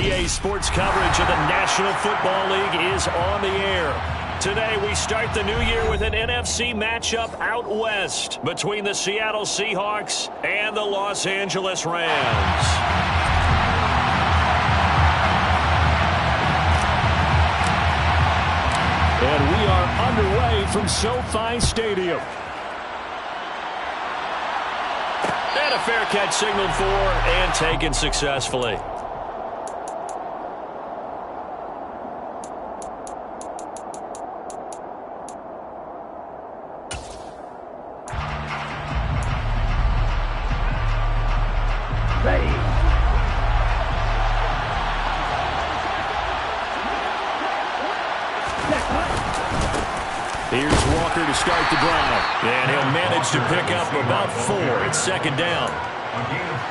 EA Sports coverage of the National Football League is on the air. Today, we start the new year with an NFC matchup out west between the Seattle Seahawks and the Los Angeles Rams. And we are underway from SoFi Stadium. And a fair catch signaled for and taken successfully. Here's Walker to start the drive. And he'll manage to pick up about 4. It's second down.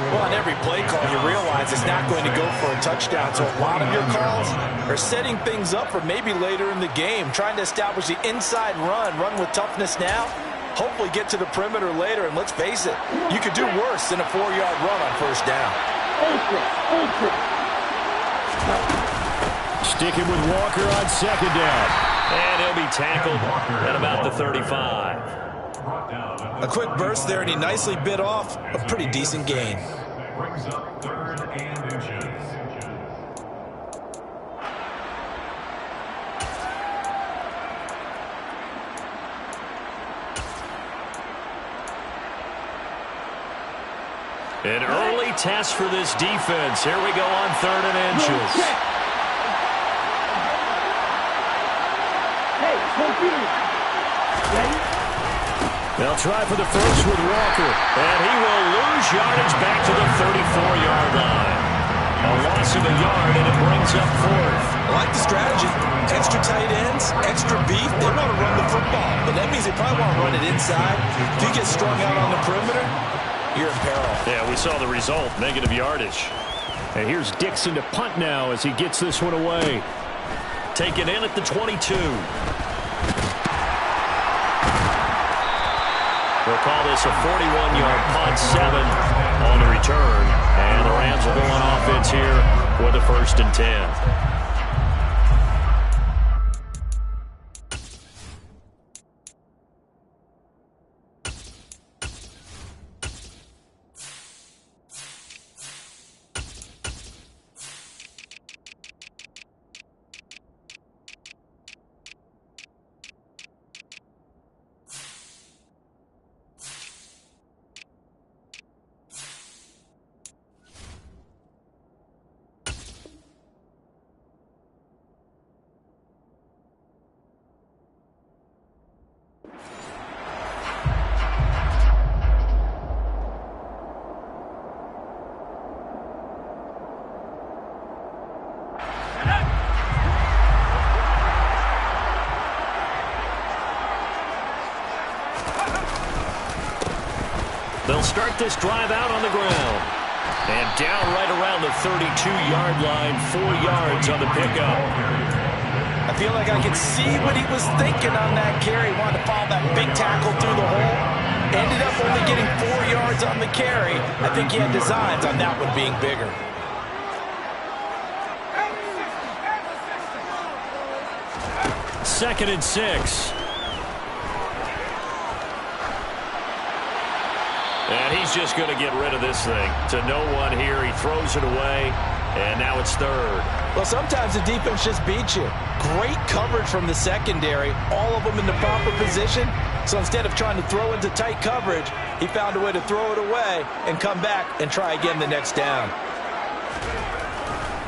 Well, on every play call, you realize it's not going to go for a touchdown. So a lot of your calls are setting things up for maybe later in the game, trying to establish the inside run with toughness now, hopefully get to the perimeter later. And let's face it, you could do worse than a 4-yard run on first down. Sticking with Walker on second down. And he'll be tackled at about the 35. A quick burst there, and he nicely bit off a pretty decent gain. Brings up 3rd and inches. An early test for this defense. Here we go on 3rd and inches. They'll try for the first with Walker, and he will lose yardage back to the 34-yard line. A loss of a yard, and it brings up 4th. I like the strategy. Extra tight ends, extra beef. They want to run the football, but that means they probably want to run it inside. If you get strung out on the perimeter, you're in peril. Yeah, we saw the result, negative yardage. And here's Dixon to punt now as he gets this one away. Taken in at the 22. We'll call this a 41-yard punt, 7 on the return. And the Rams will go on offense here for the 1st and 10. They'll start this drive out on the ground. And down right around the 32-yard line, 4 yards on the pickup. I feel like I can see what he was thinking on that carry. Wanted to follow that big tackle through the hole. Ended up only getting 4 yards on the carry. I think he had designs on that one being bigger. Second and 6. And he's just going to get rid of this thing. To no one here. He throws it away. And now it's 3rd. Well, sometimes the defense just beats you. Great coverage from the secondary. All of them in the proper position. So instead of trying to throw into tight coverage, he found a way to throw it away and come back and try again the next down.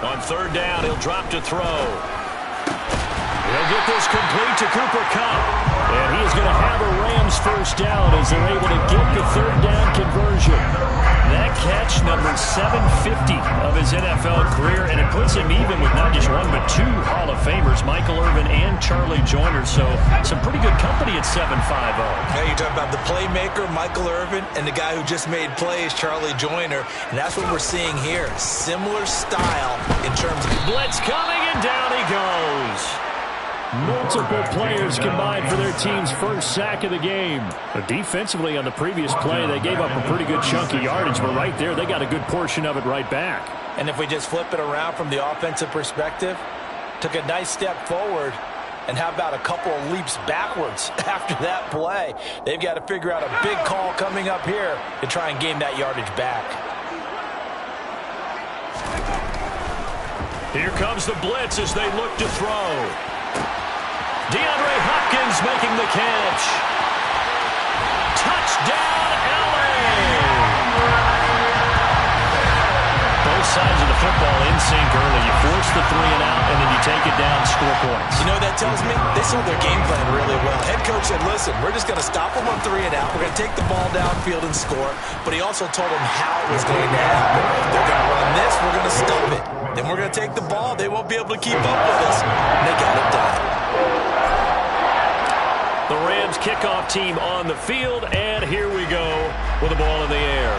On 3rd down, he'll drop to throw. He'll get this complete to Cooper Kupp. And he is going to have a Rams first down as they're able to get the 3rd down conversion. That catch, number 750 of his NFL career, and it puts him even with not just 1 but 2 Hall of Famers, Michael Irvin and Charlie Joyner. So some pretty good company at 7-5-0. Yeah, you talk about the playmaker, Michael Irvin, and the guy who just made plays, Charlie Joyner. And that's what we're seeing here. Similar style in terms of... Blitz coming, and down he goes. Multiple players combined for their team's first sack of the game. But defensively on the previous play, they gave up a pretty good chunk of yardage, but right there they got a good portion of it right back. And if we just flip it around from the offensive perspective, took a nice step forward, and how about a couple of leaps backwards after that play? They've got to figure out a big call coming up here to try and gain that yardage back. Here comes the blitz as they look to throw. DeAndre Hopkins making the catch. Touchdown, LA! Both sides of the football in sync early. You force the 3 and out, and then you take it down, score points. You know what that tells me? They saw their game plan really well. Head coach said, listen, we're just going to stop them on 3 and out. We're going to take the ball downfield and score. But he also told them how it was going to happen. They're going to run this. We're going to stop it. Then we're going to take the ball. They won't be able to keep up with us. And they got it done. The Rams kickoff team on the field, and here we go with the ball in the air.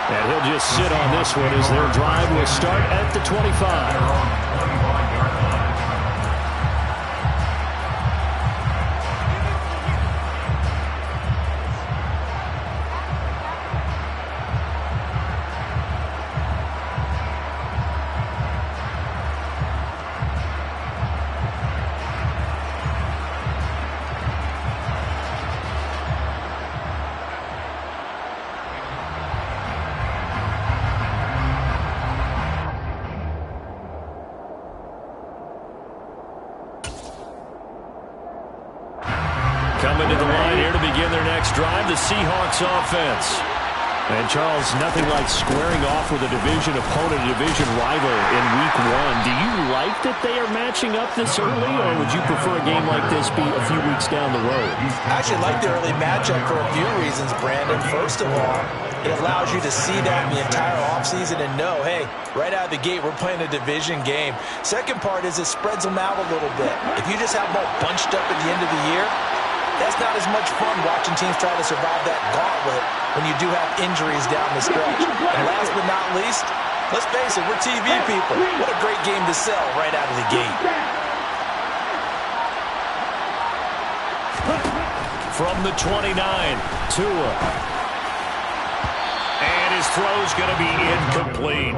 And he'll just sit on this one as their drive will start at the 25. Coming to the line here to begin their next drive, the Seahawks offense. And, Charles, nothing like squaring off with a division opponent, a division rival in Week 1. Do you like that they are matching up this early, or would you prefer a game like this be a few weeks down the road? I actually like the early matchup for a few reasons, Brandon. First of all, it allows you to see that in the entire offseason and know, hey, right out of the gate, we're playing a division game. Second part is it spreads them out a little bit. If you just have them all bunched up at the end of the year, that's not as much fun watching teams try to survive that gauntlet when you do have injuries down the stretch. And last but not least, let's face it, we're TV people. What a great game to sell right out of the gate. From the 29, Tua. And his throw's going to be incomplete.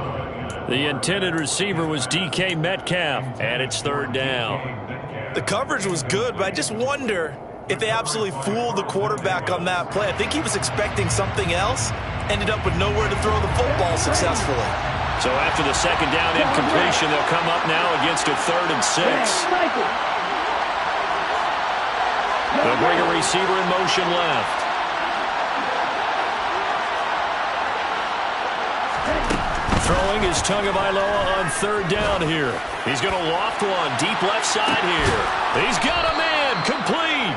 The intended receiver was DK Metcalf, and it's 3rd down. The coverage was good, but I just wonder if they absolutely fooled the quarterback on that play. I think he was expecting something else, ended up with nowhere to throw the football successfully. So after the 2nd down incompletion, they'll come up now against a 3rd and 6. They'll bring a receiver in motion left. Throwing is Tagovailoa on 3rd down here. He's going to loft one deep left side here. He's got a man complete.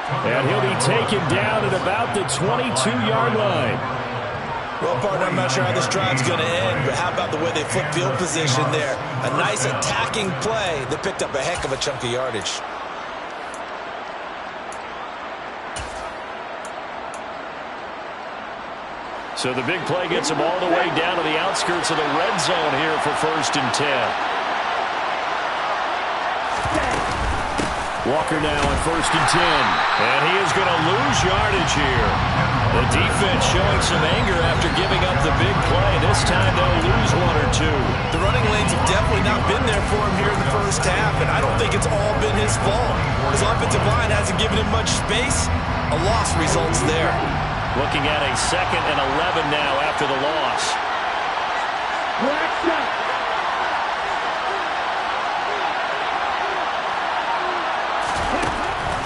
And he'll be taken down at about the 22-yard line. Well, partner, I'm not sure how this drive's going to end, but how about the way they flip field position there? A nice attacking play that picked up a heck of a chunk of yardage. So the big play gets them all the way down to the outskirts of the red zone here for 1st and 10. Walker now on 1st and 10. And he is going to lose yardage here. The defense showing some anger after giving up the big play. This time they'll lose 1 or 2. The running lanes have definitely not been there for him here in the first half, and I don't think it's all been his fault. His offensive line hasn't given him much space. A loss results there. Looking at a 2nd and 11 now after the loss.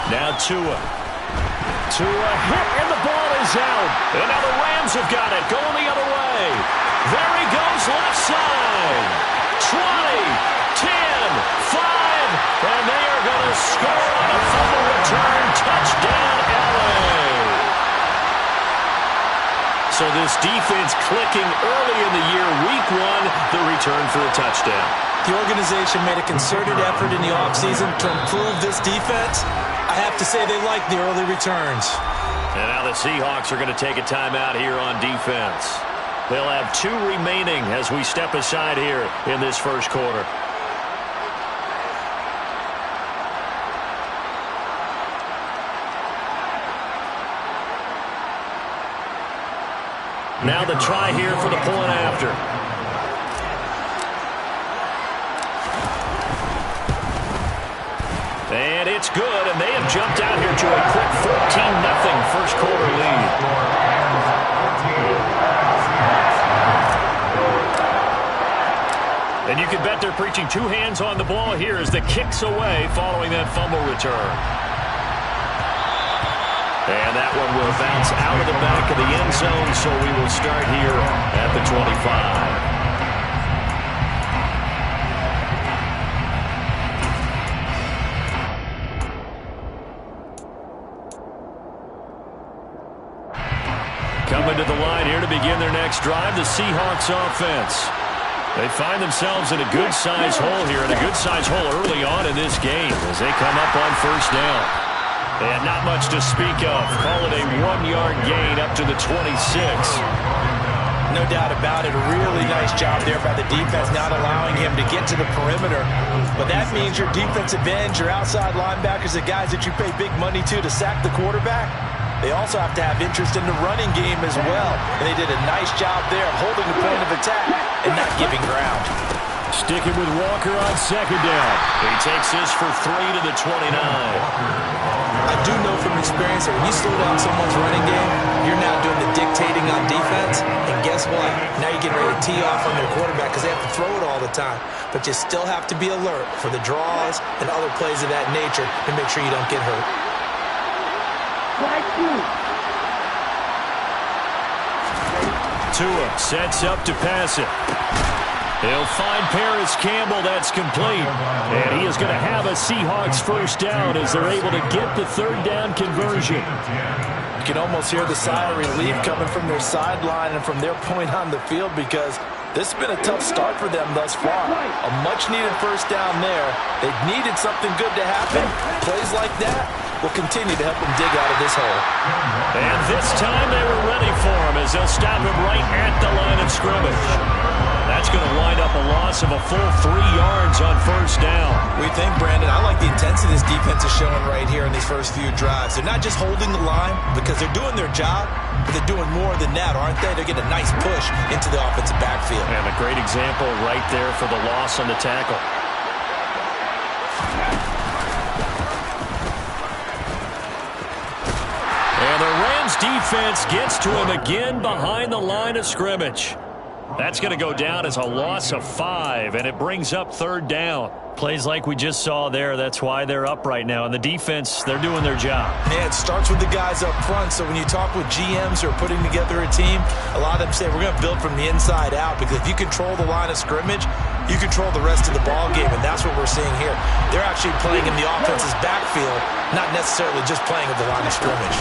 Now Tua. Tua hit, and the ball is out. And now the Rams have got it, going the other way. There he goes, left side. 20, 10, 5, and they are going to score on a fumble return. Touchdown, LA. So this defense clicking early in the year, Week 1, the return for a touchdown. The organization made a concerted effort in the offseason to improve this defense. I have to say they like the early returns. And now the Seahawks are going to take a timeout here on defense. They'll have 2 remaining as we step aside here in this first quarter. Now the try here for the point after. And it's good, and they have jumped out here to a quick 14-0 first quarter lead. And you can bet they're preaching two hands on the ball here as the kick's away following that fumble return. And that one will bounce out of the back of the end zone, so we will start here at the 25. Coming to the line here to begin their next drive, the Seahawks offense. They find themselves in a good-sized hole here, and a good-sized hole early on in this game as they come up on first down. And not much to speak of. Call it a 1-yard gain up to the 26. No doubt about it. A really nice job there by the defense, not allowing him to get to the perimeter. But that means your defensive ends, your outside linebackers, the guys that you pay big money to sack the quarterback, they also have to have interest in the running game as well. And they did a nice job there of holding the point of attack and not giving ground. Sticking with Walker on second down. He takes this for 3 to the 29. I do know from experience that when you slow down someone's running game, you're now doing the dictating on defense. And guess what? Now you're getting ready to tee off on their quarterback because they have to throw it all the time. But you still have to be alert for the draws and other plays of that nature to make sure you don't get hurt. Tua sets up to pass it. He'll find Paris Campbell. That's complete. And he is going to have a Seahawks first down as they're able to get the third down conversion. You can almost hear the sigh of relief coming from their sideline and from their point on the field because this has been a tough start for them thus far. A much-needed first down there. They needed something good to happen. Plays like that will continue to help them dig out of this hole. And this time they were ready for him as they'll stop him right at the line of scrimmage. That's going to wind up a loss of a full 3 yards on first down. We think, Brandon, I like the intensity this defense is showing right here in these first few drives. They're not just holding the line because they're doing their job, but they're doing more than that, aren't they? They're getting a nice push into the offensive backfield. And a great example right there for the loss on the tackle. And the Rams defense gets to him again behind the line of scrimmage. That's going to go down as a loss of 5, and it brings up third down. Plays like we just saw there, that's why they're up right now. And the defense, they're doing their job. Yeah, it starts with the guys up front. So when you talk with GMs who are putting together a team, a lot of them say we're going to build from the inside out because if you control the line of scrimmage, you control the rest of the ball game, and that's what we're seeing here. They're actually playing in the offense's backfield, not necessarily just playing at the line of scrimmage.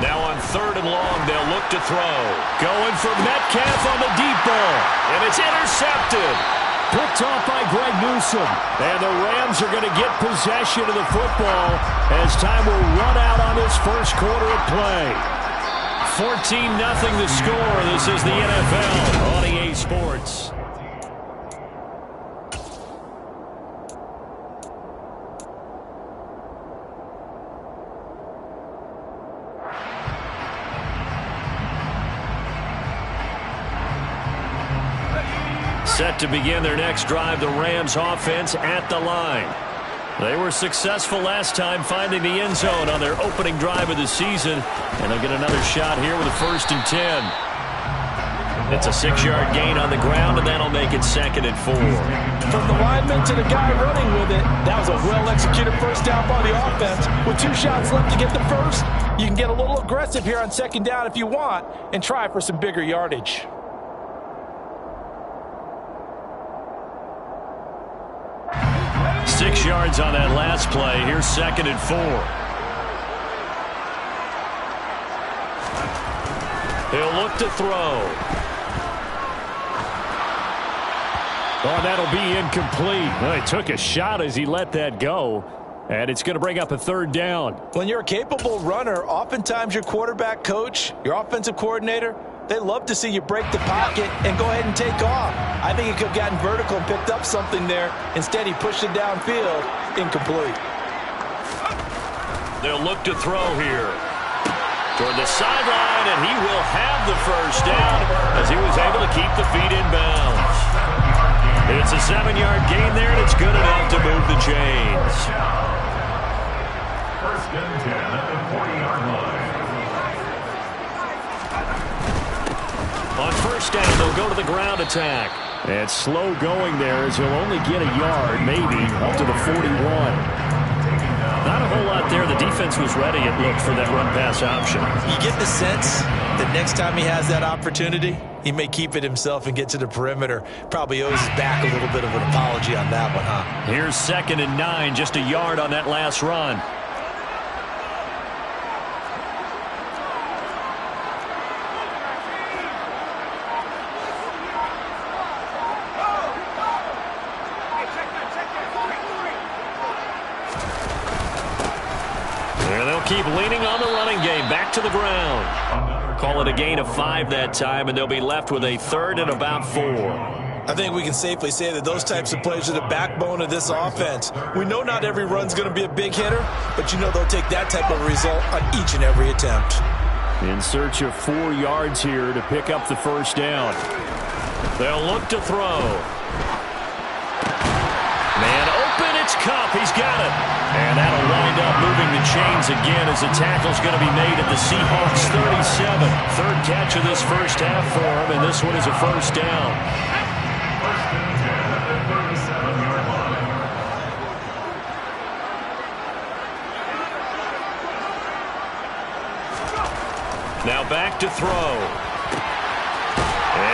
Now on third and long, they'll look to throw. Going for Metcalf on the deep ball. And it's intercepted. Picked off by Greg Newsome. And the Rams are going to get possession of the football as time will run out on this first quarter of play. 14-0 the score. This is the NFL on EA Sports. Set to begin their next drive, the Rams offense at the line. They were successful last time finding the end zone on their opening drive of the season, and they'll get another shot here with a 1st and 10. It's a 6-yard gain on the ground, and that'll make it 2nd and 4. From the lineman to the guy running with it, that was a well-executed first down by the offense. With 2 shots left to get the first, you can get a little aggressive here on 2nd down if you want and try for some bigger yardage. Six yards on that last play. Here's 2nd and 4. He'll look to throw. Oh, that'll be incomplete. Well, he took a shot as he let that go. And it's going to bring up a 3rd down. When you're a capable runner, oftentimes your quarterback coach, your offensive coordinator, they love to see you break the pocket and go ahead and take off. I think he could have gotten vertical and picked up something there. Instead, he pushed it downfield. Incomplete. They'll look to throw here. toward the sideline, and he will have the first down as he was able to keep the feet in bounds. It's a 7-yard gain there, and it's good enough to move the chains. First and 10 at the 40-yard line. On first down, they'll go to the ground attack. And slow going there as he'll only get a yard, maybe, up to the 41. Not a whole lot there. The defense was ready, it looked, for that run-pass option. You get the sense that next time he has that opportunity, he may keep it himself and get to the perimeter. Probably owes his back a little bit of an apology on that one, huh? Here's 2nd and 9, just a yard on that last run. Keep leaning on the running game. Back to the ground. Call it a gain of 5 that time, and they'll be left with a 3rd and about 4. I think we can safely say that those types of plays are the backbone of this offense. We know not every run's going to be a big hitter, but you know they'll take that type of result on each and every attempt. In search of 4 yards here to pick up the first down. They'll look to throw. Man open, it's Kupp. He's got it. And that'll wind up moving the chains again as the tackle's going to be made at the Seahawks 37. 3rd catch of this first half for him, and this one is a first down. First and 10 at the 37-yard line. Now back to throw.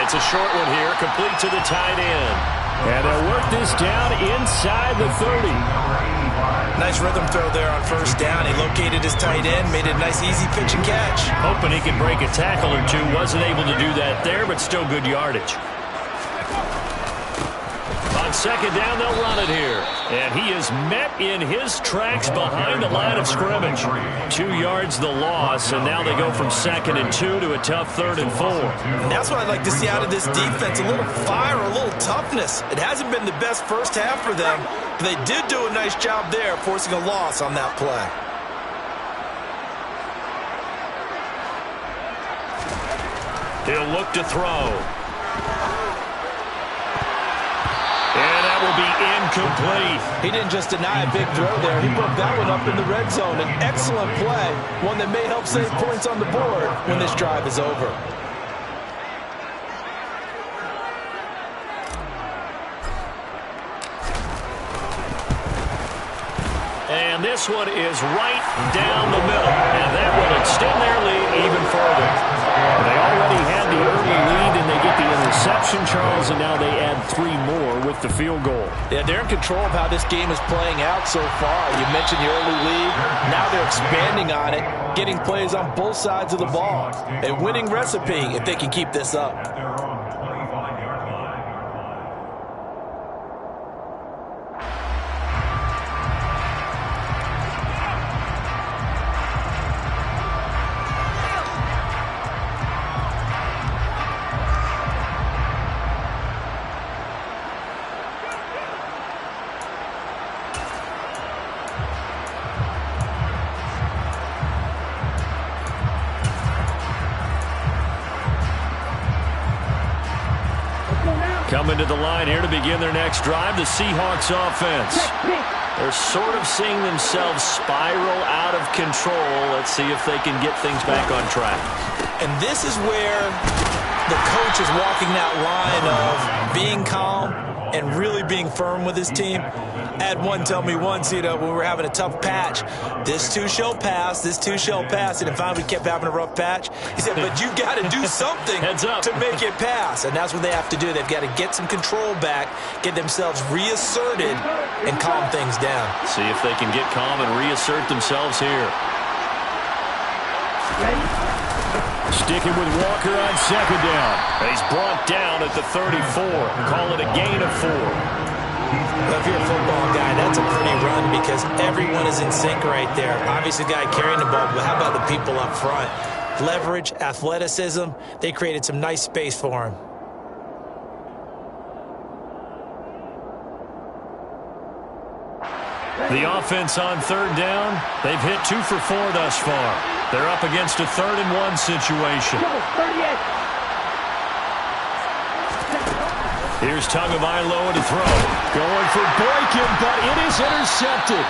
It's a short one here, complete to the tight end. And they'll work this down inside the 30. Nice rhythm throw there on first down. He located his tight end, made it a nice easy pitch and catch. Hoping he could break a tackle or two. Wasn't able to do that there, but still good yardage. On 2nd down, they'll run it here. And he is met in his tracks behind the line of scrimmage. 2 yards the loss, and now they go from 2nd and 2 to a tough 3rd and 4. And that's what I'd like to see out of this defense, a little fire, a little toughness. It hasn't been the best first half for them, but they did do a nice job there, forcing a loss on that play. He'll look to throw. And that will be incomplete. He didn't just deny a big throw there. He broke that one up in the red zone. An excellent play, one that may help save points on the board when this drive is over. And this one is right down the middle. And that will extend their lead even further. They already had the early lead, and they get the interception, Charles, and now they add 3 more with the field goal. Yeah, they're in control of how this game is playing out so far. You mentioned the early lead. Now they're expanding on it, getting plays on both sides of the ball. A winning recipe if they can keep this up. At their own 25-yard line. Coming to the line here to begin their next drive, the Seahawks offense. They're sort of seeing themselves spiral out of control. Let's see if they can get things back on track. And this is where the coach is walking that line of being calm and really being firm with his team. I had one tell me once, when we were having a tough patch, this too shall pass, this too shall pass. And finally we kept having a rough patch. He said, but you got to do something to make it pass. And that's what they have to do. They've got to get some control back, get themselves reasserted, and calm things down. See if they can get calm and reassert themselves here. Sticking with Walker on 2nd down. He's brought down at the 34. Call it a gain of 4. Well, if you're a football guy, that's a pretty run because everyone is in sync right there. Obviously, the guy carrying the ball, but how about the people up front? Leverage, athleticism, they created some nice space for him. The offense on third down, they've hit 2 for 4 thus far. They're up against a 3rd-and-1 situation. Here's Tagovailoa to throw. Going for Boykin, but it is intercepted.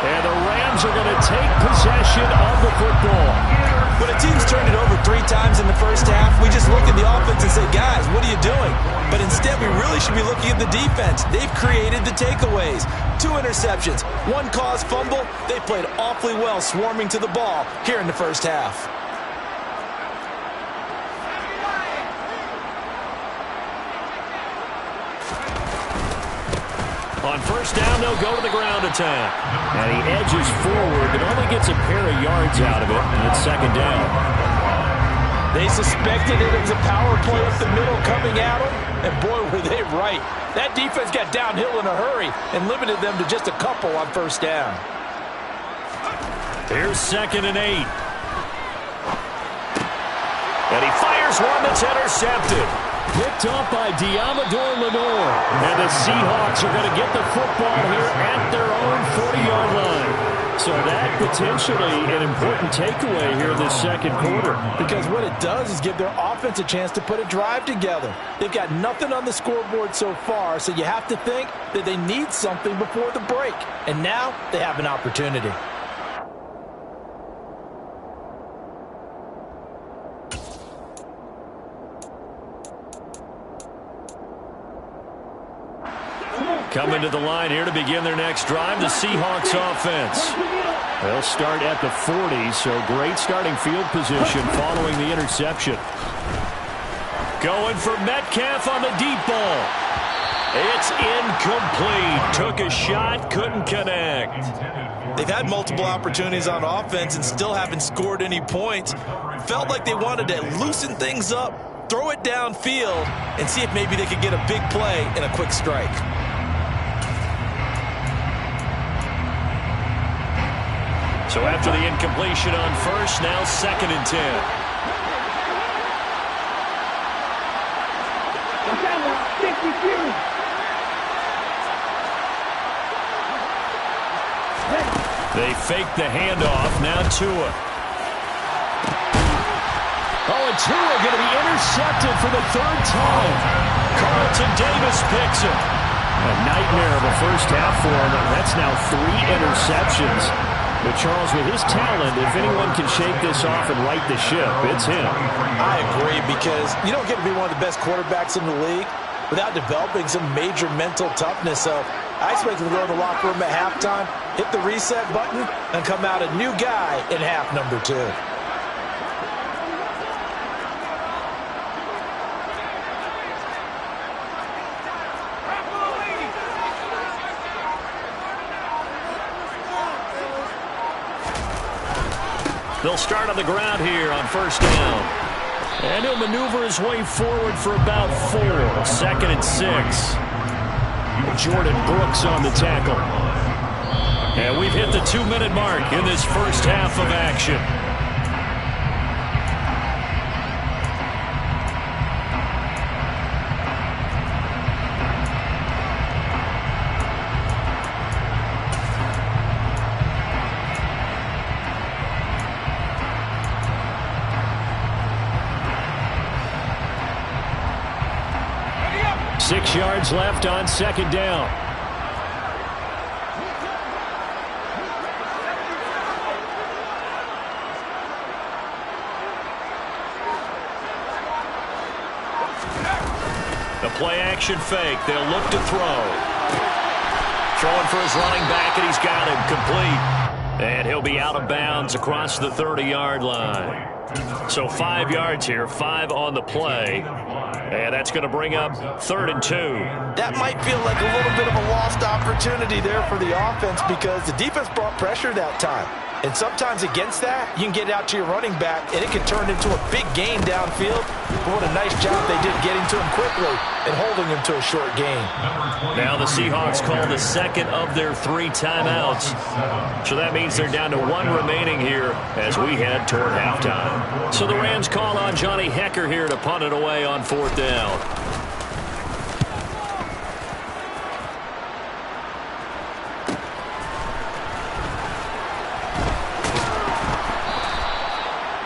And the Rams are going to take possession of the football. When a team's turned it over 3 times in the first half, we just look at the offense and say, guys, what are you doing? But instead, we really should be looking at the defense. They've created the takeaways. 2 interceptions, 1 caused fumble. They played awfully well swarming to the ball here in the first half. On first down, they'll go to the ground attack. And he edges forward, but only gets a pair of yards out of it, and it's 2nd down. They suspected it was a power play up the middle coming at them, and boy, were they right. That defense got downhill in a hurry and limited them to just a couple on first down. Here's 2nd and 8. And he fires one that's intercepted. Picked off by Diamador Lenore. And the Seahawks are going to get the football here at their own 40-yard line. So that potentially an important takeaway here this 2nd quarter. Because what it does is give their offense a chance to put a drive together. They've got nothing on the scoreboard so far, so you have to think that they need something before the break. And now they have an opportunity. Coming to the line here to begin their next drive, the Seahawks offense. They'll start at the 40, so great starting field position following the interception. Going for Metcalf on the deep ball. It's incomplete. Took a shot, couldn't connect. They've had multiple opportunities on offense and still haven't scored any points. Felt like they wanted to loosen things up, throw it downfield, and see if maybe they could get a big play and a quick strike. So after the incompletion on first, now 2nd and 10. They fake the handoff. Now Tua. Oh, and Tua going to be intercepted for the 3rd time. Carlton Davis picks him. A nightmare of a first half for him. That's now 3 interceptions. But Charles, with his talent, if anyone can shake this off and right the ship, it's him. I agree, because you don't get to be one of the best quarterbacks in the league without developing some major mental toughness. So I expect him to go to the locker room at halftime, hit the reset button, and come out a new guy in half number 2. They'll start on the ground here on first down. And he'll maneuver his way forward for about 4. 2nd and 6. Jordan Brooks on the tackle. And we've hit the 2-minute mark in this first half of action. Six yards left on 2nd down. The play action fake. They'll look to throw. Throwing for his running back, and he's got him complete. And he'll be out of bounds across the 30-yard line. So 5 yards here, 5 on the play. And that's going to bring up 3rd and 2. That might feel like a little bit of a lost opportunity there for the offense, because the defense brought pressure that time. And sometimes against that, you can get out to your running back, and it can turn into a big gain downfield. But what a nice job they did getting to him quickly and holding him to a short gain. Now the Seahawks call the 2nd of their 3 timeouts. So that means they're down to 1 remaining here as we head toward halftime. So the Rams call on Johnny Hecker here to punt it away on 4th down.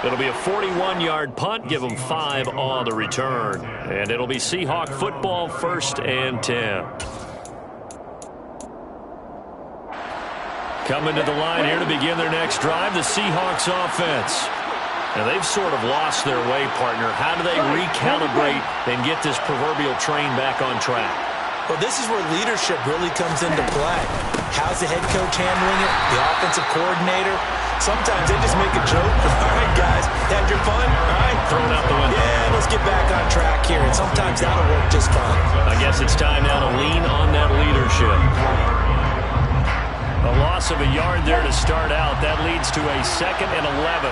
It'll be a 41-yard punt. Give them 5 on the return. And it'll be Seahawk football, 1st and 10. Coming to the line here to begin their next drive, the Seahawks offense. And they've sort of lost their way, partner. How do they recalibrate and get this proverbial train back on track? Well, this is where leadership really comes into play. How's the head coach handling it? The offensive coordinator? Sometimes they just make a joke. All right, guys, had your fun? All right. Throwing out the window. Yeah, let's get back on track here. And sometimes that'll work just fine. I guess it's time now to lean on that leadership. A loss of a yard there to start out. That leads to a 2nd and 11.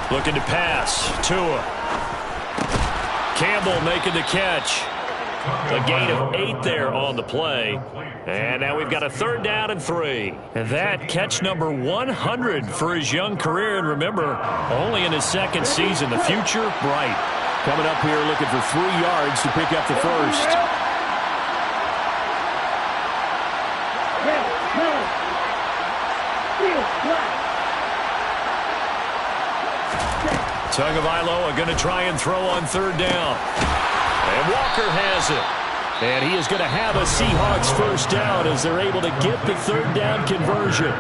Looking to pass. Tua. Campbell making the catch. A gain of 8 there on the play. And now we've got a 3rd down and 3. And that catch number 100 for his young career. And remember, only in his 2nd season. The future, bright. Coming up here looking for 3 yards to pick up the 1st. Tagovailoa going to try and throw on 3rd down. And Walker has it. And he is going to have a Seahawks 1st down as they're able to get the 3rd down conversion.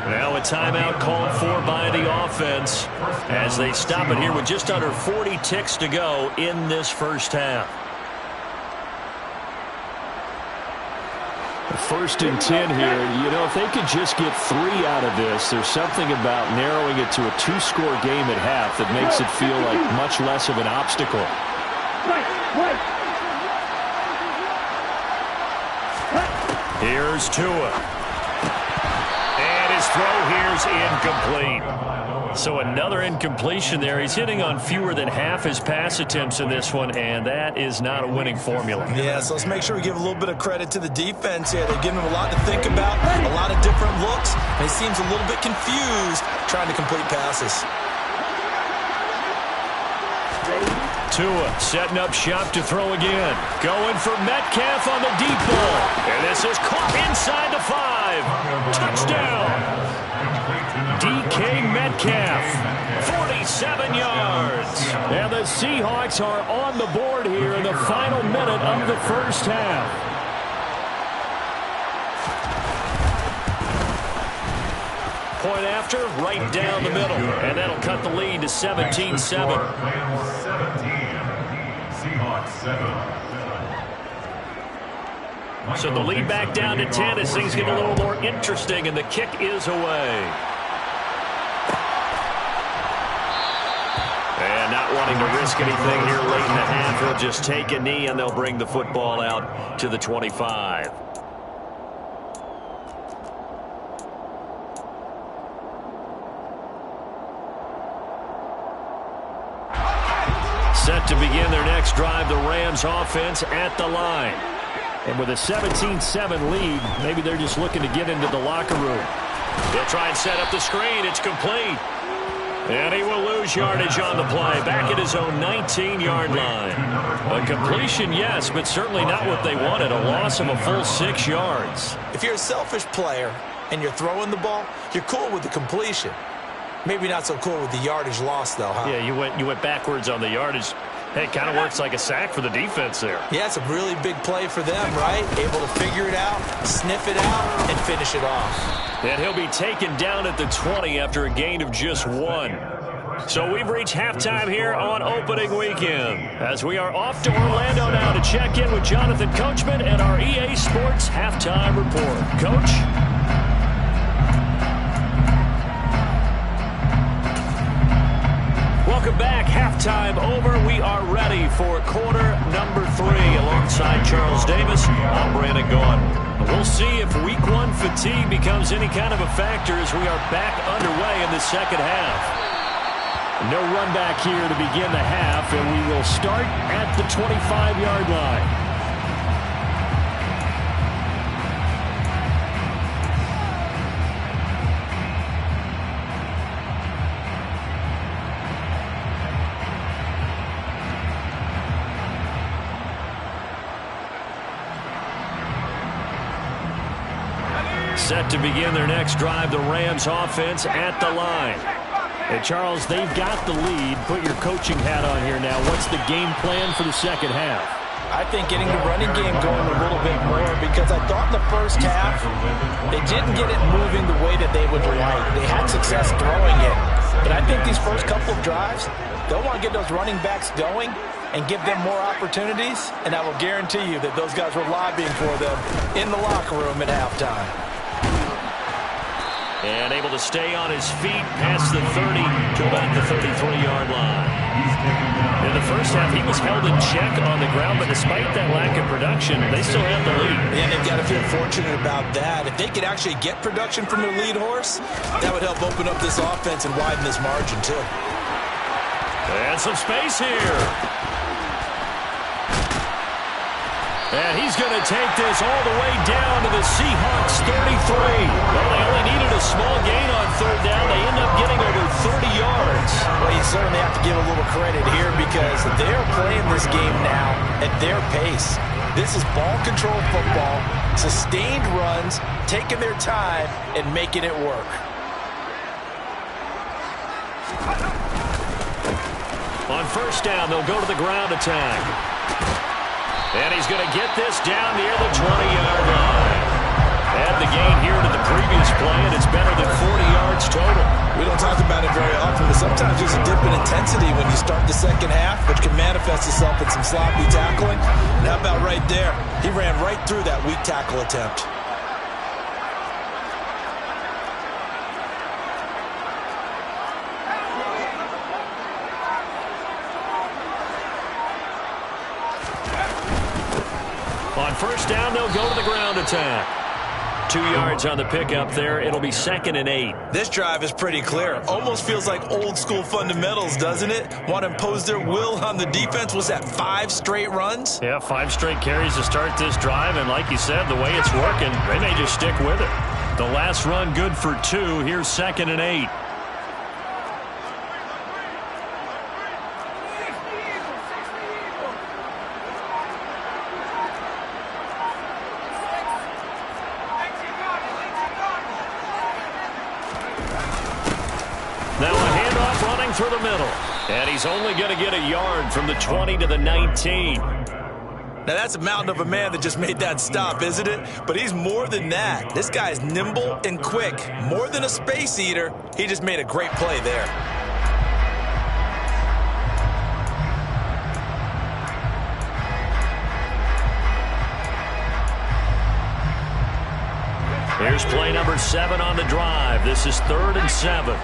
Now a timeout called for by the offense as they stop it here with just under 40 ticks to go in this 1st half. 1st and 10 here. You know, if they could just get 3 out of this, there's something about narrowing it to a 2-score game at half that makes it feel like much less of an obstacle. Here's Tua. And his throw here's incomplete. So another incompletion there. He's hitting on fewer than half his pass attempts in this one, and that is not a winning formula. Yeah, so let's make sure we give a little bit of credit to the defense here. They're giving him a lot to think about, a lot of different looks, and he seems a little bit confused trying to complete passes. Tua setting up shop to throw again. Going for Metcalf on the deep ball. And this is caught inside the 5. Touchdown. DK Metcalf, 47 yards. And the Seahawks are on the board here in the final minute of the 1st half. Point after, right down the middle. And that'll cut the lead to 17-7. 17. Seahawks 7. So the lead back down to 10 as things get a little more interesting, and the kick is away. And not wanting to risk anything here late in the half, he'll just take a knee, and they'll bring the football out to the 25. Set to begin their next drive, the Rams offense at the line. And with a 17-7 lead, maybe they're just looking to get into the locker room. They'll try and set up the screen. It's complete. And he will lose yardage on the play, back at his own 19-yard line. A completion, yes, but certainly not what they wanted, a loss of a full 6 yards. If you're a selfish player and you're throwing the ball, you're cool with the completion. Maybe not so cool with the yardage loss, though, huh? Yeah, you went backwards on the yardage. Hey, it kind of works like a sack for the defense there. Yeah, it's a really big play for them, right? Able to figure it out, sniff it out, and finish it off. And he'll be taken down at the 20 after a gain of just 1. So we've reached halftime here on opening weekend, as we are off to Orlando now to check in with Jonathan Coachman and our EA Sports Halftime Report. Coach? Welcome back. Halftime over. We are ready for quarter number 3. Alongside Charles Davis, I'm Brandon Gaudin. We'll see if week 1 fatigue becomes any kind of a factor as we are back underway in the second half. No run back here to begin the half, and we will start at the 25-yard line. set to begin their next drive. The Rams offense at the line. And Charles, they've got the lead. Put your coaching hat on here now. What's the game plan for the second half? I think getting the running game going a little bit more, because I thought in the first half they didn't get it moving the way that they would like. They had success throwing it, but I think these first couple of drives, they'll want to get those running backs going and give them more opportunities, and I will guarantee you that those guys were lobbying for them in the locker room at halftime. And able to stay on his feet past the 30 to about the 33-yard line. In the first half, he was held in check on the ground, but despite that lack of production, they still have the lead. And they've got to feel fortunate about that. If they could actually get production from their lead horse, that would help open up this offense and widen this margin, too. And some space here. And he's going to take this all the way down to the Seahawks 33. Well, they only needed a small gain on third down. They end up getting over 30 yards. Well, you certainly have to give a little credit here, because they're playing this game now at their pace. This is ball control football, sustained runs, taking their time and making it work. On first down, they'll go to the ground attack. And he's going to get this down near the 20-yard line. Add the gain here to the previous play, and it's better than 40 yards total. We don't talk about it very often, but sometimes there's a dip in intensity when you start the second half, which can manifest itself in some sloppy tackling. And how about right there? He ran right through that weak tackle attempt. On first down, they'll go to the ground attack. 2 yards on the pickup there. It'll be 2nd and 8. This drive is pretty clear. Almost feels like old school fundamentals, doesn't it? Want to impose their will on the defense. Was that 5 straight runs? Yeah, 5 straight carries to start this drive. And like you said, the way it's working, they may just stick with it. The last run good for 2. Here's 2nd and 8. Now a handoff running through the middle. And he's only going to get a yard from the 20 to the 19. Now that's a mountain of a man that just made that stop, isn't it? But he's more than that. This guy's nimble and quick. More than a space eater, he just made a great play there. Here's play number 7 on the drive. This is 3rd and 7.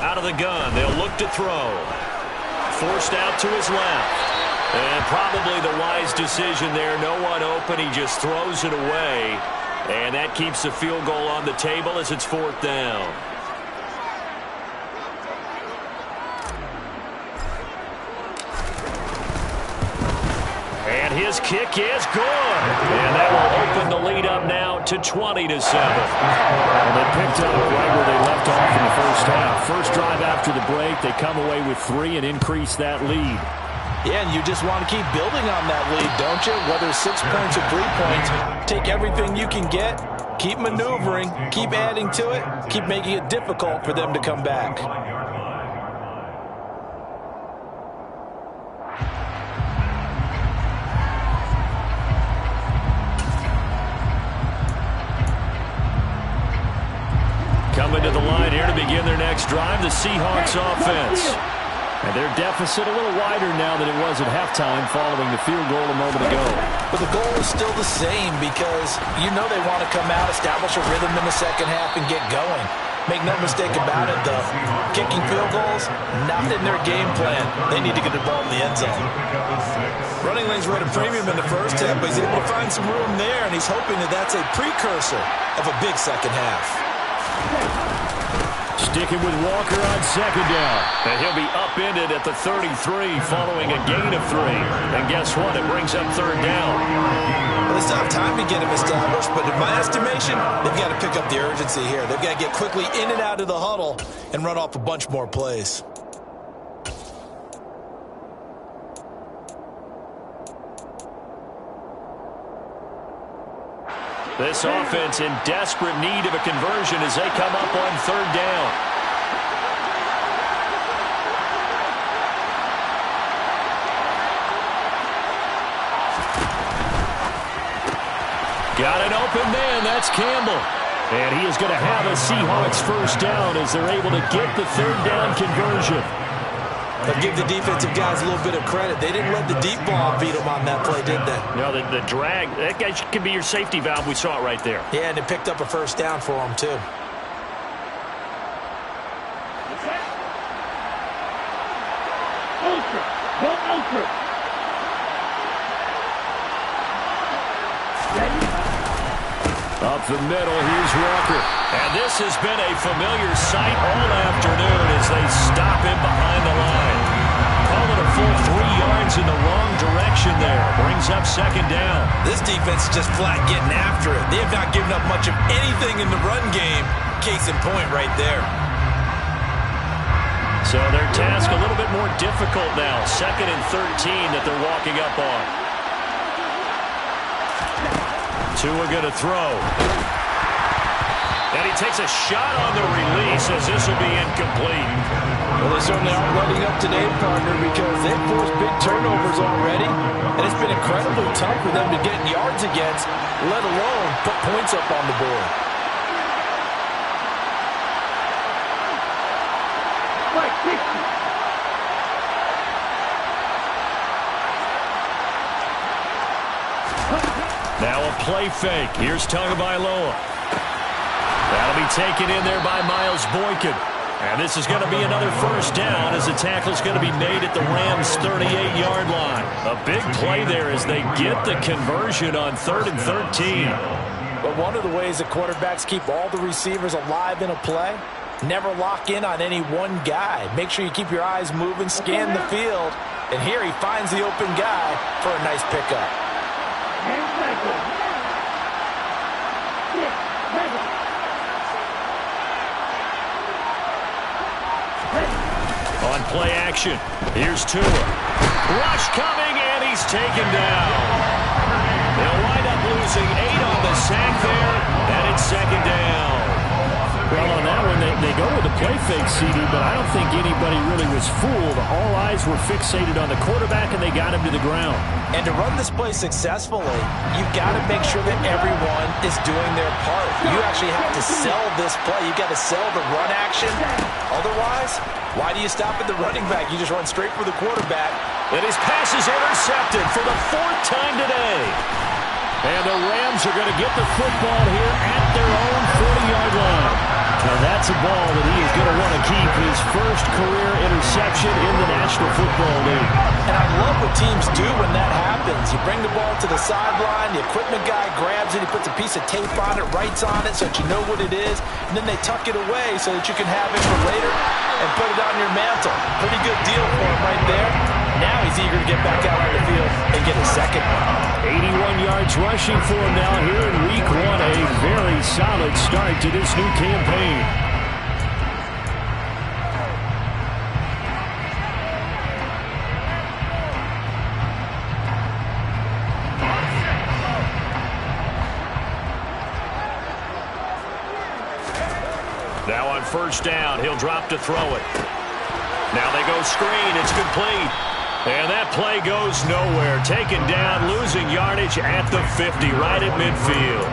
Out of the gun, they'll look to throw. Forced out to his left. And probably the wise decision there. No one open. He just throws it away. And that keeps the field goal on the table as it's 4th down. And his kick is good. And that will open the lead up now to 20 to 7. And they picked up right where they left off in the first half. First drive after the break, they come away with 3 and increase that lead. Yeah, and you just want to keep building on that lead, don't you? Whether 6 points or 3 points, take everything you can get, keep maneuvering, keep adding to it, keep making it difficult for them to come back. Coming to the line here to begin their next drive, the Seahawks offense. And their deficit a little wider now than it was at halftime following the field goal a moment ago. But the goal is still the same, because you know they want to come out, establish a rhythm in the second half, and get going. Make no mistake about it, though. Kicking field goals, not in their game plan. They need to get the ball in the end zone. Running lanes were at a premium in the first half, but he's able to find some room there, and he's hoping that that's a precursor of a big second half. sticking with Walker on second down. And he'll be upended at the 33 following a gain of 3. And guess what? It brings up third down. Well, they still have time to get him established, but in my estimation, they've got to pick up the urgency here. They've got to get quickly in and out of the huddle and run off a bunch more plays. This offense in desperate need of a conversion as they come up on third down. Got an open man. That's Campbell. And he is going to have a Seahawks first down as they're able to get the third down conversion. They'll give the defensive guys a little bit of credit. They didn't let the deep ball beat them on that play, did they? No, the drag, that guy can be your safety valve. We saw it right there. Yeah, and it picked up a first down for them, too. Up the middle, here's Walker. And this has been a familiar sight all afternoon as they stop him behind the line. Call it a full 3 yards in the wrong direction there. Brings up second down. This defense is just flat getting after it. They have not given up much of anything in the run game. Case in point right there. So their task a little bit more difficult now. 2nd and 13 that they're walking up on. Tua going to throw. And he takes a shot on the release as this will be incomplete. Well, they certainly aren't running up today, partner, because they've forced big turnovers already. And it's been incredibly tough for them to get yards against, let alone put points up on the board. Now a play fake. Here's Tagovailoa. That'll be taken in there by Miles Boykin. And this is going to be another first down as the tackle's going to be made at the Rams' 38-yard line. A big play there as they get the conversion on 3rd and 13. But one of the ways that quarterbacks keep all the receivers alive in a play, never lock in on any one guy. Make sure you keep your eyes moving, scan the field. And here he finds the open guy for a nice pickup. On play action, here's Tua. Rush coming, and he's taken down. They'll wind up losing 8 on the sack there, and it's second down. Well, on that one, they go with the play fake, CD, but I don't think anybody really was fooled. All eyes were fixated on the quarterback, and they got him to the ground. And to run this play successfully, you've got to make sure that everyone is doing their part. You actually have to sell this play. You've got to sell the run action. Otherwise, why do you stop at the running back? You just run straight for the quarterback. And his pass is intercepted for the 4th time today. And the Rams are going to get the football here at their own 40-yard line. Now that's a ball that he is going to want to keep, his first career interception in the National Football League. And I love what teams do when that happens. You bring the ball to the sideline, the equipment guy grabs it, he puts a piece of tape on it, writes on it so that you know what it is, and then they tuck it away so that you can have it for later and put it on your mantle. Pretty good deal for him right there. Now he's eager to get back out on the field and get a second one. 81 yards rushing for him now here in week 1. A very solid start to this new campaign. Now on first down, he'll drop to throw it. Now they go screen. It's complete. And that play goes nowhere. Taken down, losing yardage at the 50, right at midfield.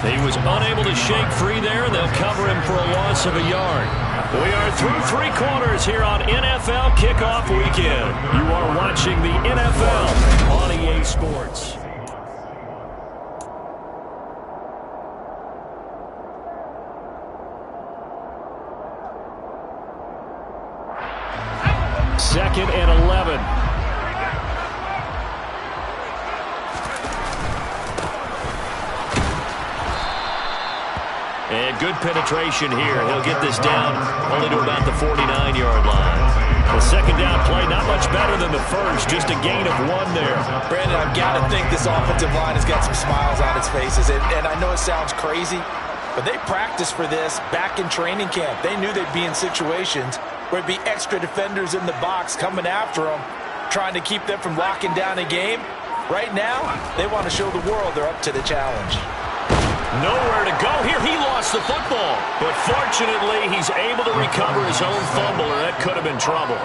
He was unable to shake free there, and they'll cover him for a loss of a yard. We are through 3 quarters here on NFL Kickoff Weekend. You are watching the NFL on EA Sports. Second and 11. And good penetration here. He'll get this down only to about the 49-yard line. The second down play, not much better than the first, just a gain of 1 there. Brandon, I've got to think this offensive line has got some smiles on its faces. And I know it sounds crazy, but they practiced for this back in training camp. They knew they'd be in situations where it'd be extra defenders in the box coming after them, trying to keep them from locking down a game. Right now, they want to show the world they're up to the challenge. Nowhere to go here. He lost the football. But fortunately, he's able to recover his own fumble, or that could have been trouble.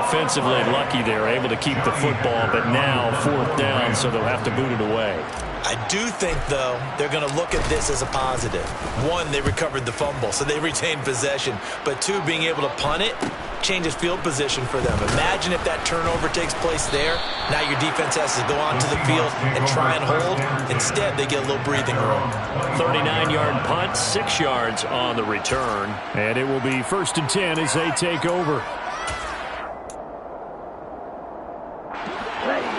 Offensively lucky they're able to keep the football, but now 4th down, so they'll have to boot it away. I do think, though, they're going to look at this as a positive. 1, they recovered the fumble, so they retained possession. But 2, being able to punt it changes field position for them. Imagine if that turnover takes place there. Now your defense has to go onto the field and try and hold. Instead, they get a little breathing room. 39-yard punt, 6 yards on the return. And it will be 1st and 10 as they take over.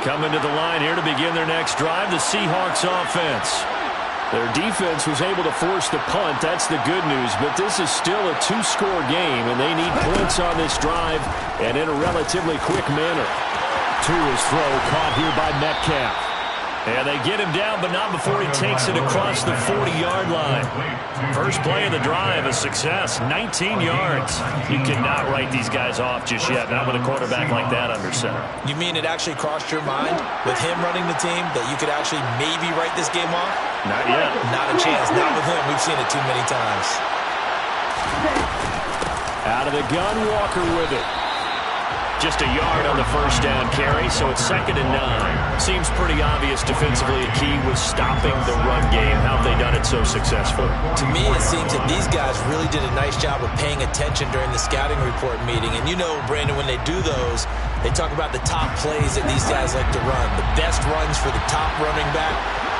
Coming to the line here to begin their next drive, the Seahawks offense. Their defense was able to force the punt. That's the good news, but this is still a 2-score game, and they need points on this drive and in a relatively quick manner. To his throw, caught here by Metcalf. And they get him down, but not before he takes it across the 40-yard line. First play of the drive, a success, 19 yards. You cannot write these guys off just yet, not with a quarterback like that under center. You mean it actually crossed your mind with him running the team that you could actually maybe write this game off? Not yet. Not a chance. Not with him. We've seen it too many times. Out of the gun, Walker with it. Just a yard on the first down carry, so it's 2nd and 9. Seems pretty obvious defensively a key was stopping the run game. How have they done it so successfully? To me, it seems that these guys really did a nice job of paying attention during the scouting report meeting. And you know, Brandon, when they do those, they talk about the top plays that these guys like to run. The best runs for the top running back,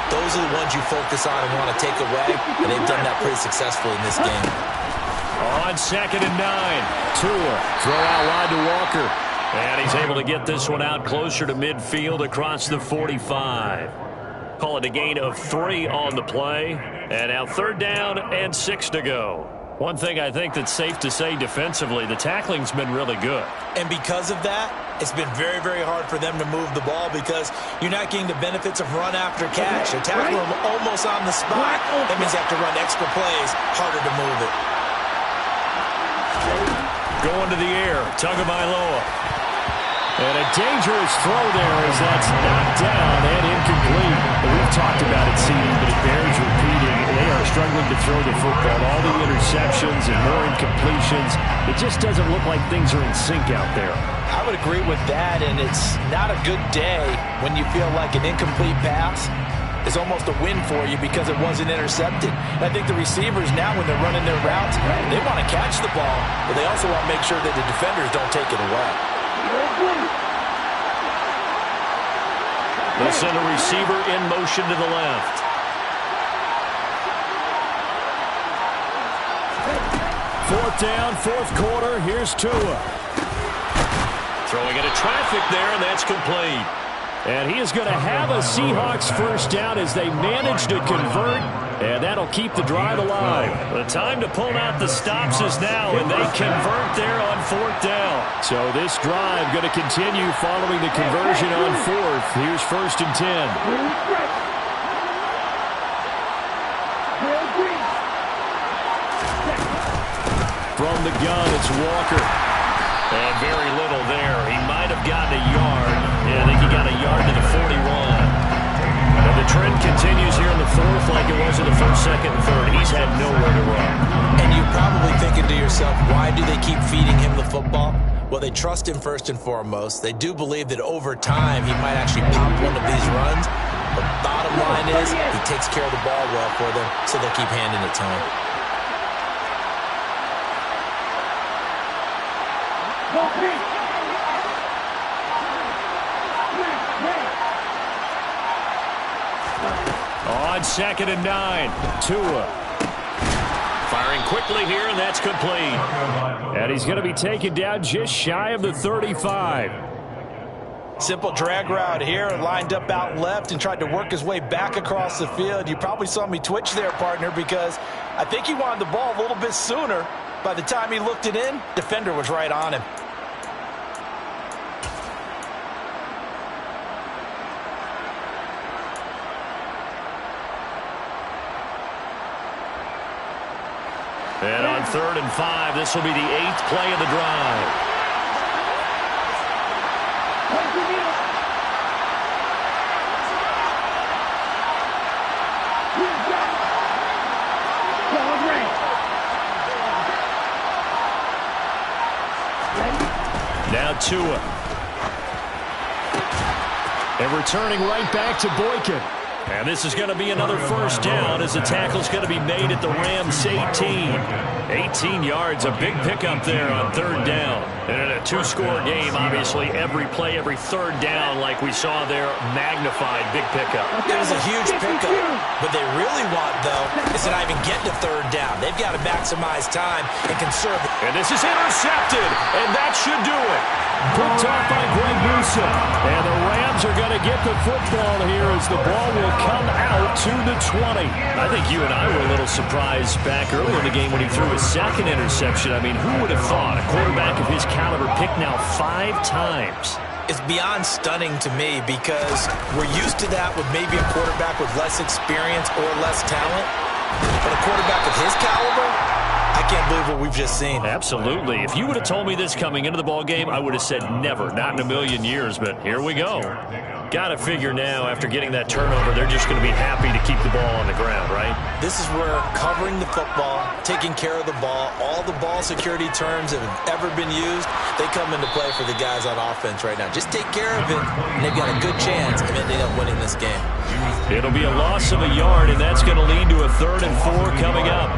those are the ones you focus on and want to take away. And they've done that pretty successfully in this game. On 2nd and 9, Tua, throw out wide to Walker. And he's able to get this one out closer to midfield across the 45. Call it a gain of 3 on the play. And now 3rd down and 6 to go. One thing I think that's safe to say defensively, the tackling's been really good. And because of that, it's been very, very hard for them to move the ball because you're not getting the benefits of run after catch. They tackle them almost on the spot. That means you have to run extra plays, harder to move it. Going to the air, Tagovailoa. And a dangerous throw there as that's knocked down and incomplete. We've talked about it, CD, but it bears repeating. They are struggling to throw the football. All the interceptions and more incompletions. It just doesn't look like things are in sync out there. I would agree with that, and it's not a good day when you feel like an incomplete pass is almost a win for you because it wasn't intercepted. And I think the receivers now, when they're running their routes, they want to catch the ball, but they also want to make sure that the defenders don't take it away. They'll send a receiver in motion to the left. Fourth down, 4th quarter. Here's Tua. Throwing into traffic there, and that's complete. And he is going to have a Seahawks first down as they manage to convert, and that'll keep the drive alive. The time to pull out the stops is now, and they convert there on 4th down. So this drive going to continue following the conversion on 4th. Here's 1st and 10. From the gun, it's Walker. And very little there. He might have gotten a yard. Yeah, I think he got a yard to the 41. And the trend continues here in the 4th like it was in the 1st, 2nd, and 3rd. He's had nowhere to run. And you're probably thinking to yourself, why do they keep feeding him the football? Well, they trust him first and foremost. They do believe that over time he might actually pop one of these runs. But bottom line is he takes care of the ball well for them, so they'll keep handing it to him. On 2nd and 9, Tua. Firing quickly here, and that's complete. And he's going to be taken down just shy of the 35. Simple drag route here, lined up out left and tried to work his way back across the field. You probably saw me twitch there, partner, because I think he wanted the ball a little bit sooner. By the time he looked it in, defender was right on him. And on 3rd and 5, this will be the 8th play of the drive. Now Tua. And returning right back to Boykin. And this is going to be another first down as the tackle's going to be made at the Rams' 18. 18 yards, a big pickup there on 3rd down. And in a two-score game, obviously, every play, every 3rd down, like we saw there, magnified, big pickup. It was a huge pickup. What they really want, though, is to not even get to 3rd down. They've got to maximize time and conserve it. And this is intercepted, and that should do it. Picked off by Greg Newsome. And the Rams are going to get the football here as the ball will come out to the 20. I think you and I were a little surprised back early in the game when he threw his 2nd interception. I mean, who would have thought a quarterback of his caliber picked now 5 times? It's beyond stunning to me because we're used to that with maybe a quarterback with less experience or less talent. But a quarterback of his caliber, I can't believe what we've just seen. Absolutely. If you would have told me this coming into the ball game, I would have said never, not in a million years. But here we go. Got to figure now, after getting that turnover, they're just going to be happy to keep the ball on the ground, right? This is where covering the football, taking care of the ball, all the ball security terms that have ever been used, they come into play for the guys on offense right now. Just take care of it, and they've got a good chance of ending up winning this game. It'll be a loss of a yard, and that's going to lead to a 3rd and 4 coming up.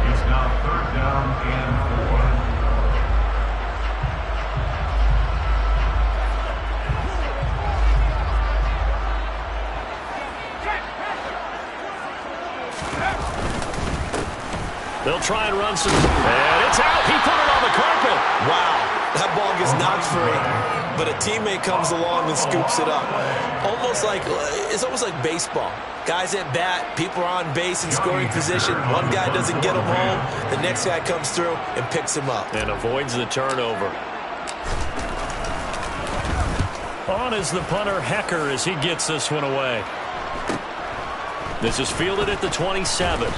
It's now 3rd down and 4. They'll try and run some. And it's out. He put it on the carpet. Wow. That ball gets knocked free, but a teammate comes along and scoops it up. It's almost like baseball. Guys at bat, people are on base in scoring position. One guy doesn't get him home. The next guy comes through and picks him up. And avoids the turnover. On is the punter, Hecker, as he gets this one away. This is fielded at the 27.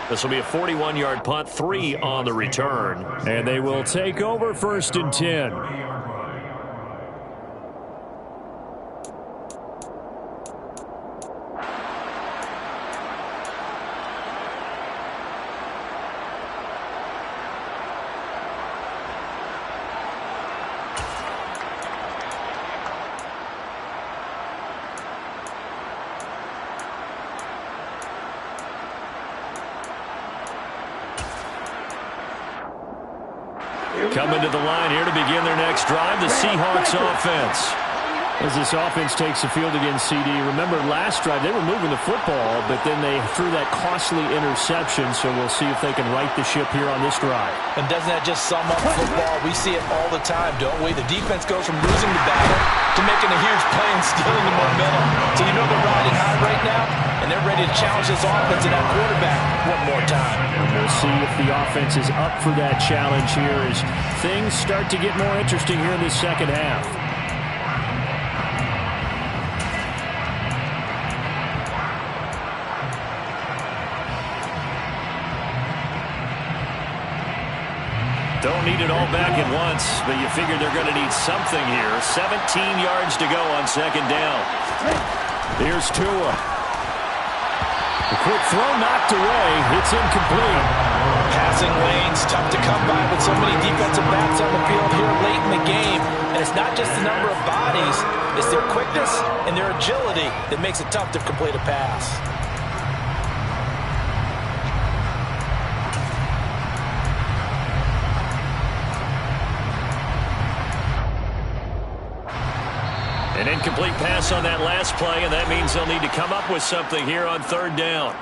This will be a 41-yard punt, 3 on the return. And they will take over 1st and 10. Coming to the line here to begin their next drive, the Seahawks offense. As this offense takes the field against CD, remember last drive they were moving the football, but then they threw that costly interception, so we'll see if they can right the ship here on this drive. And doesn't that just sum up football? We see it all the time, don't we? The defense goes from losing the battle to making a huge play and stealing the momentum. So you know they're riding high right now, and they're ready to challenge this offense and that quarterback one more time. And we'll see if the offense is up for that challenge here as things start to get more interesting here in this second half. Don't need it all back at once, but you figure they're going to need something here. 17 yards to go on 2nd down. Here's Tua. A quick throw knocked away. It's incomplete. Passing lanes, tough to come by with so many defensive backs on the field here late in the game. And it's not just the number of bodies, it's their quickness and their agility that makes it tough to complete a pass. An incomplete pass on that last play, and that means they'll need to come up with something here on 3rd down.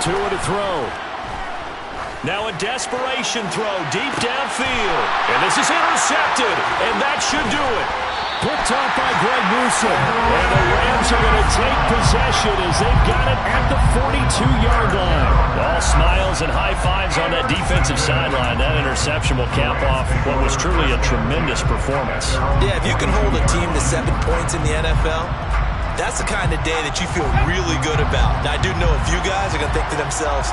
2 to throw. Now a desperation throw deep downfield. And this is intercepted, and that should do it. Picked off by Greg Newsom. And the Rams are going to take possession as they've got it at the 42-yard line. All smiles and high fives on that defensive sideline. That interception will cap off what was truly a tremendous performance. Yeah, if you can hold a team to 7 points in the NFL, that's the kind of day that you feel really good about. Now, I do know a few guys are going to think to themselves,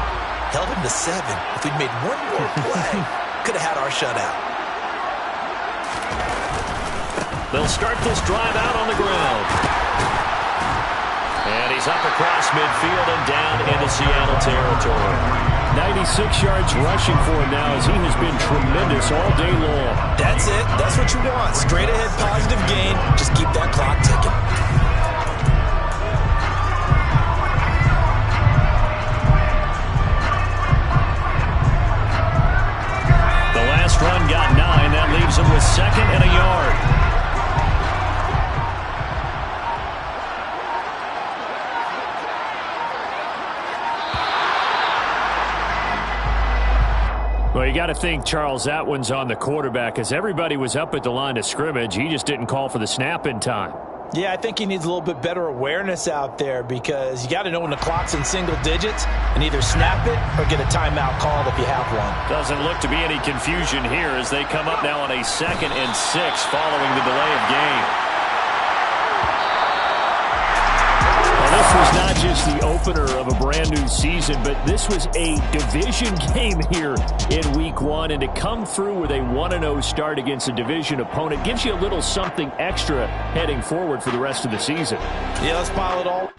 held him to 7. If we'd made one more play, could have had our shutout. They'll start this drive out on the ground. And he's up across midfield and down into Seattle territory. 96 yards rushing for him now as he has been tremendous all day long. That's it. That's what you want. Straight ahead positive gain. Just keep that clock ticking. The last run got 9. That leaves him with 2nd and a yard. Well, you got to think, Charles, that one's on the quarterback as everybody was up at the line of scrimmage. He just didn't call for the snap in time. Yeah, I think he needs a little bit better awareness out there because you got to know when the clock's in single digits and either snap it or get a timeout called if you have one. Doesn't look to be any confusion here as they come up now on a 2nd and 6 following the delay of game. This was not just the opener of a brand new season, but this was a division game here in week 1. And to come through with a 1-0 start against a division opponent gives you a little something extra heading forward for the rest of the season. Yeah, let's pile it all.